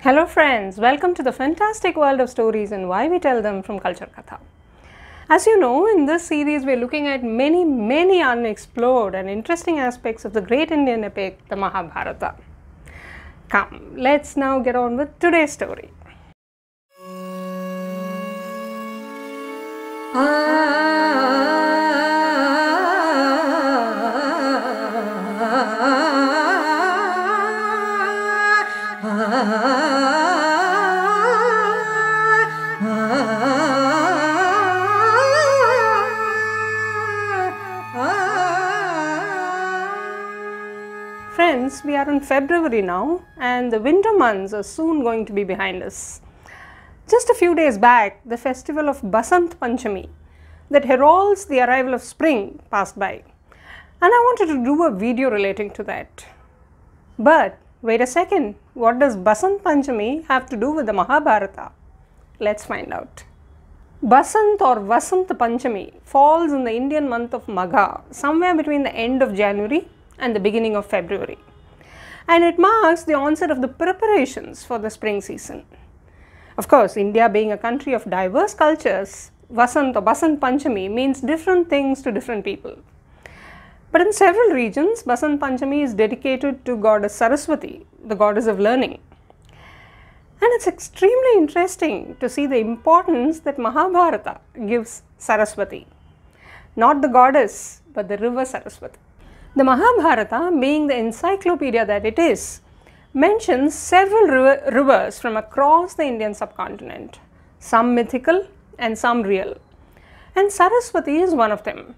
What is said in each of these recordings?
Hello friends, welcome to the fantastic world of stories and why we tell them from Culture Katha. As you know, in this series we are looking at many unexplored and interesting aspects of the great Indian epic, the Mahabharata. Come, let's now get on with today's story. Friends, we are in February now and the winter months are soon going to be behind us. Just a few days back, the festival of Basant Panchami that heralds the arrival of spring passed by, and I wanted to do a video relating to that. But wait a second, what does Basant Panchami have to do with the Mahabharata? Let's find out. Basant or Vasant Panchami falls in the Indian month of Magha, somewhere between the end of January and the beginning of February, and it marks the onset of the preparations for the spring season. Of course, India being a country of diverse cultures, Vasant or Basant Panchami means different things to different people. But in several regions, Basant Panchami is dedicated to goddess Sarasvati, the goddess of learning. And it's extremely interesting to see the importance that Mahabharata gives Sarasvati. Not the goddess, but the river Sarasvati. The Mahabharata, being the encyclopedia that it is, mentions several rivers from across the Indian subcontinent, some mythical and some real. And Sarasvati is one of them.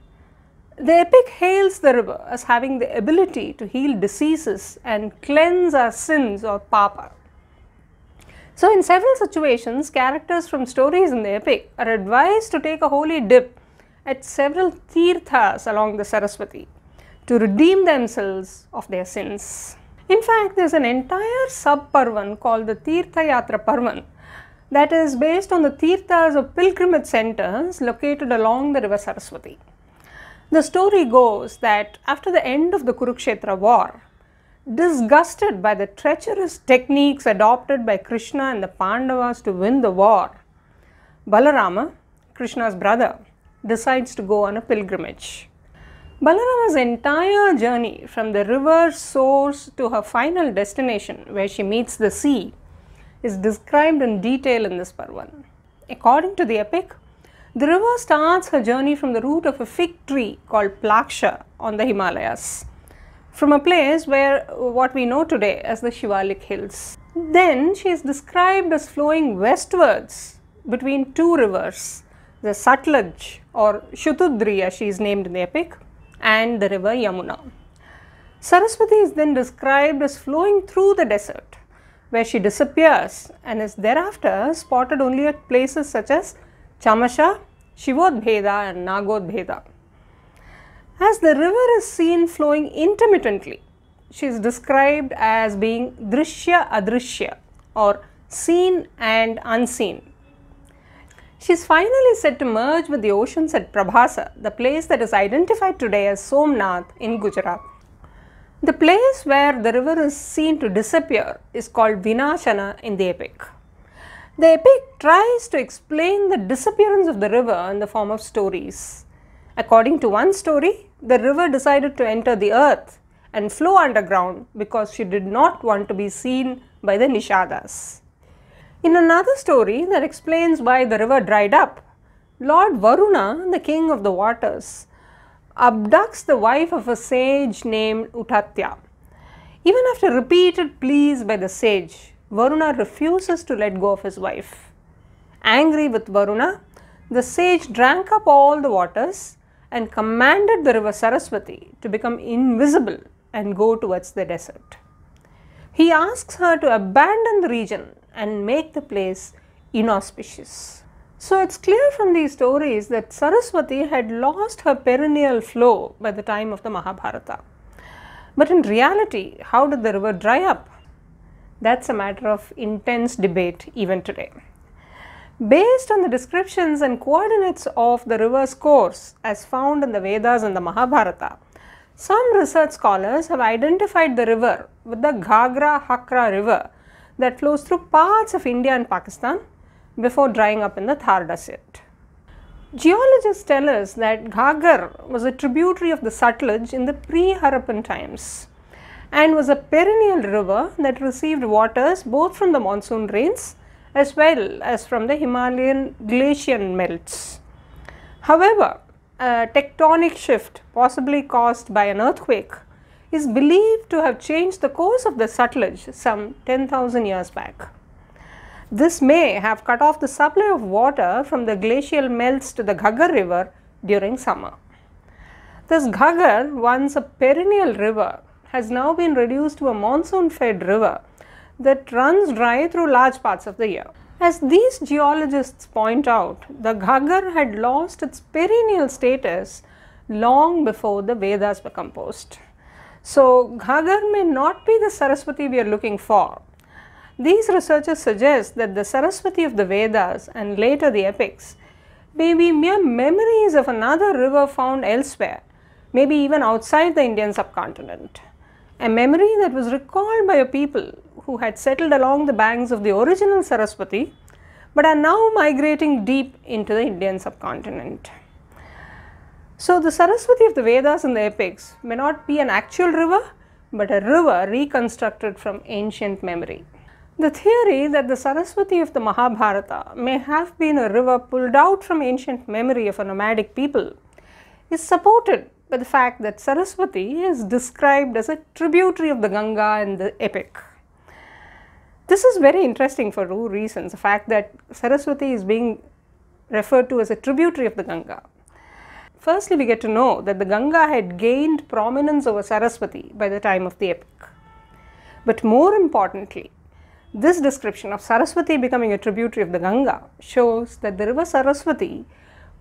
The epic hails the river as having the ability to heal diseases and cleanse our sins or papa. So in several situations, characters from stories in the epic are advised to take a holy dip at several tirthas along the Sarasvati to redeem themselves of their sins. In fact, there is an entire sub-Parwan called the Tirtha Yatra Parwan that is based on the tirthas of pilgrimage centers located along the river Sarasvati. The story goes that after the end of the Kurukshetra war, disgusted by the treacherous techniques adopted by Krishna and the Pandavas to win the war, Balarama, Krishna's brother, decides to go on a pilgrimage. Balarama's entire journey from the river's source to her final destination, where she meets the sea, is described in detail in this Parvan. According to the epic, the river starts her journey from the root of a fig tree called Plaksha on the Himalayas, from a place where what we know today as the Shivalik Hills. Then she is described as flowing westwards between two rivers, the Satluj or Shutudri as she is named in the epic, and the river Yamuna. Sarasvati is then described as flowing through the desert, where she disappears and is thereafter spotted only at places such as Chamasha, Shivodbheda and Nagodbheda. As the river is seen flowing intermittently, she is described as being Drishya Adrishya or seen and unseen. She is finally said to merge with the oceans at Prabhasa, the place that is identified today as Somnath in Gujarat. The place where the river is seen to disappear is called Vinashana in the epic. The epic tries to explain the disappearance of the river in the form of stories. According to one story, the river decided to enter the earth and flow underground because she did not want to be seen by the Nishadas. In another story that explains why the river dried up, Lord Varuna, the king of the waters, abducts the wife of a sage named Utatya. Even after repeated pleas by the sage, Varuna refuses to let go of his wife. Angry with Varuna, the sage drank up all the waters and commanded the river Sarasvati to become invisible and go towards the desert. He asks her to abandon the region and make the place inauspicious. So it's clear from these stories that Sarasvati had lost her perennial flow by the time of the Mahabharata. But in reality, how did the river dry up? That's a matter of intense debate even today. Based on the descriptions and coordinates of the river's course as found in the Vedas and the Mahabharata, some research scholars have identified the river with the Ghaggar-hakra river that flows through parts of India and Pakistan before drying up in the Thar Desert. Geologists tell us that Ghaggar was a tributary of the Sutlej in the pre-Harappan times and was a perennial river that received waters both from the monsoon rains as well as from the Himalayan glacial melts. However, a tectonic shift, possibly caused by an earthquake, is believed to have changed the course of the Sutlej some 10,000 years back. This may have cut off the supply of water from the glacial melts to the Ghaggar river during summer. Thus, Ghaggar, once a perennial river, has now been reduced to a monsoon-fed river that runs dry through large parts of the year. As these geologists point out, the Ghaggar had lost its perennial status long before the Vedas were composed. So, Ghaggar may not be the Sarasvati we are looking for. These researchers suggest that the Sarasvati of the Vedas and later the epics may be mere memories of another river found elsewhere, maybe even outside the Indian subcontinent. A memory that was recalled by a people who had settled along the banks of the original Sarasvati but are now migrating deep into the Indian subcontinent. So, the Sarasvati of the Vedas and the epics may not be an actual river but a river reconstructed from ancient memory. The theory that the Sarasvati of the Mahabharata may have been a river pulled out from ancient memory of a nomadic people is supported by the fact that Sarasvati is described as a tributary of the Ganga in the epic. This is very interesting for two reasons. The fact that Sarasvati is being referred to as a tributary of the Ganga. Firstly, we get to know that the Ganga had gained prominence over Sarasvati by the time of the epic. But more importantly, this description of Sarasvati becoming a tributary of the Ganga shows that the river Sarasvati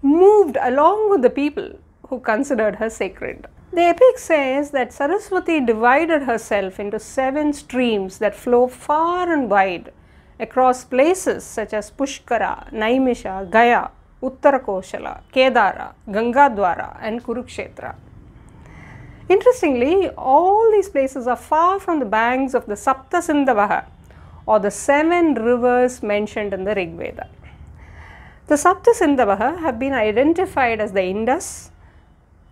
moved along with the people who considered her sacred. The epic says that Sarasvati divided herself into 7 streams that flow far and wide across places such as Pushkara, Naimisha, Gaya, Uttarakoshala, Kedara, Gangadwara and Kurukshetra. Interestingly, all these places are far from the banks of the Sapta Sindhavaha, or the 7 rivers mentioned in the Rig Veda. The Sapta Sindhavaha have been identified as the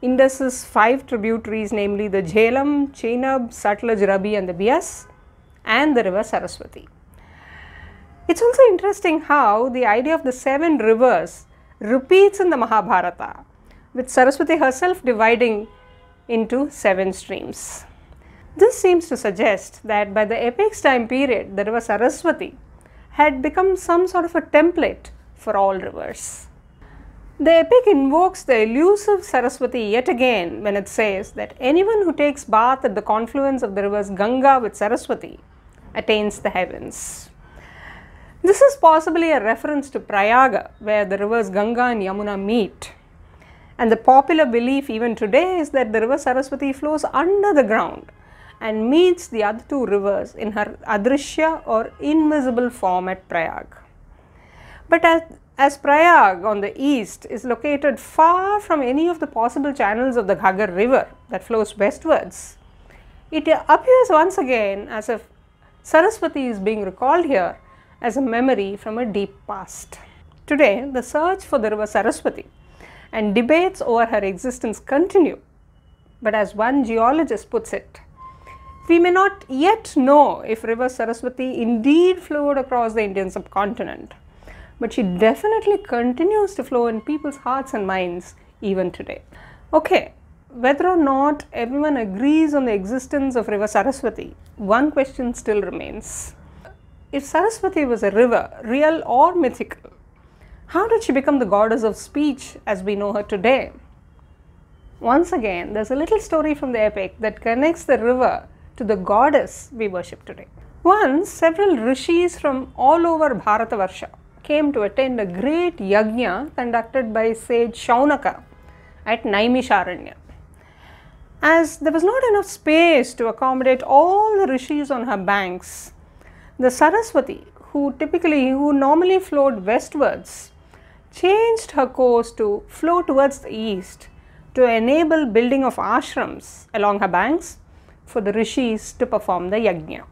Indus's 5 tributaries, namely the Jhelum, Chenab, Sutlej, Ravi and the Bias, and the river Sarasvati. It's also interesting how the idea of the 7 rivers repeats in the Mahabharata, with Sarasvati herself dividing into 7 streams. This seems to suggest that by the epic's time period, the river Sarasvati had become some sort of a template for all rivers. The epic invokes the elusive Sarasvati yet again when it says that anyone who takes bath at the confluence of the rivers Ganga with Sarasvati attains the heavens. This is possibly a reference to Prayaga, where the rivers Ganga and Yamuna meet. And the popular belief even today is that the river Sarasvati flows under the ground and meets the other 2 rivers in her adrishya or invisible form at Prayag. But as Prayag on the east is located far from any of the possible channels of the Ghaggar river that flows westwards, it appears once again as if Sarasvati is being recalled here as a memory from a deep past. Today, the search for the river Sarasvati and debates over her existence continue, but as one geologist puts it, we may not yet know if river Sarasvati indeed flowed across the Indian subcontinent, but she definitely continues to flow in people's hearts and minds even today. Okay, whether or not everyone agrees on the existence of river Sarasvati, one question still remains. If Sarasvati was a river, real or mythical, how did she become the goddess of speech as we know her today? Once again, there's a little story from the epic that connects the river to the goddess we worship today. Once, several rishis from all over Bharatavarsha came to attend a great yagna conducted by sage Shaunaka at Naimisharanya. As there was not enough space to accommodate all the rishis on her banks, the Sarasvati, who normally flowed westwards, changed her course to flow towards the east to enable building of ashrams along her banks for the rishis to perform the yagna.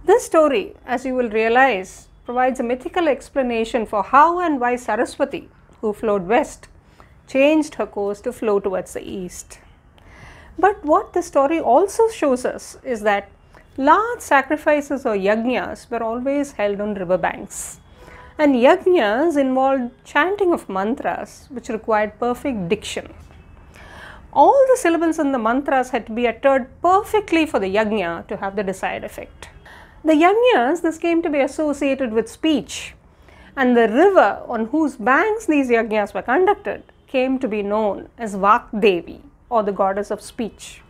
This story, as you will realize, provides a mythical explanation for how and why Sarasvati, who flowed west, changed her course to flow towards the east. But what the story also shows us is that large sacrifices or yagnas were always held on riverbanks. And yagnas involved chanting of mantras which required perfect diction. All the syllables in the mantras had to be uttered perfectly for the yagna to have the desired effect. The yagnas, this came to be associated with speech, and the river on whose banks these yagnas were conducted came to be known as Vakdevi, or the goddess of speech.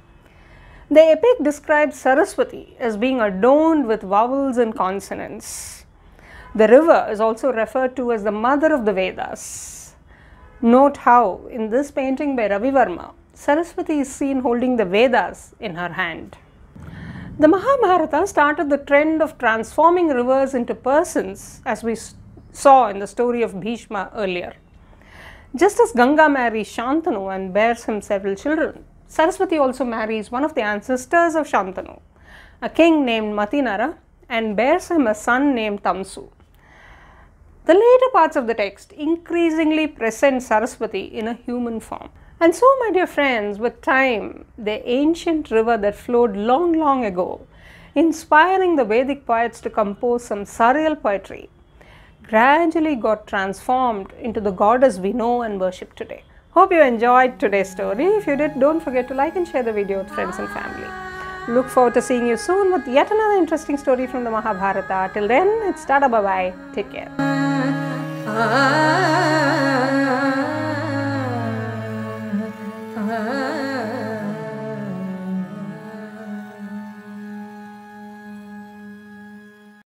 The epic describes Sarasvati as being adorned with vowels and consonants. The river is also referred to as the mother of the Vedas. Note how, in this painting by Ravi Verma, Sarasvati is seen holding the Vedas in her hand. The Mahabharata started the trend of transforming rivers into persons, as we saw in the story of Bhishma earlier. Just as Ganga marries Shantanu and bears him several children, Sarasvati also marries one of the ancestors of Shantanu, a king named Matinara, and bears him a son named Tamsu. The later parts of the text increasingly present Sarasvati in a human form. And so, my dear friends, with time, the ancient river that flowed long ago, inspiring the Vedic poets to compose some surreal poetry, gradually got transformed into the goddess we know and worship today. Hope you enjoyed today's story. If you did, don't forget to like and share the video with friends and family. Look forward to seeing you soon with yet another interesting story from the Mahabharata. Till then, it's tada bye-bye. Take care.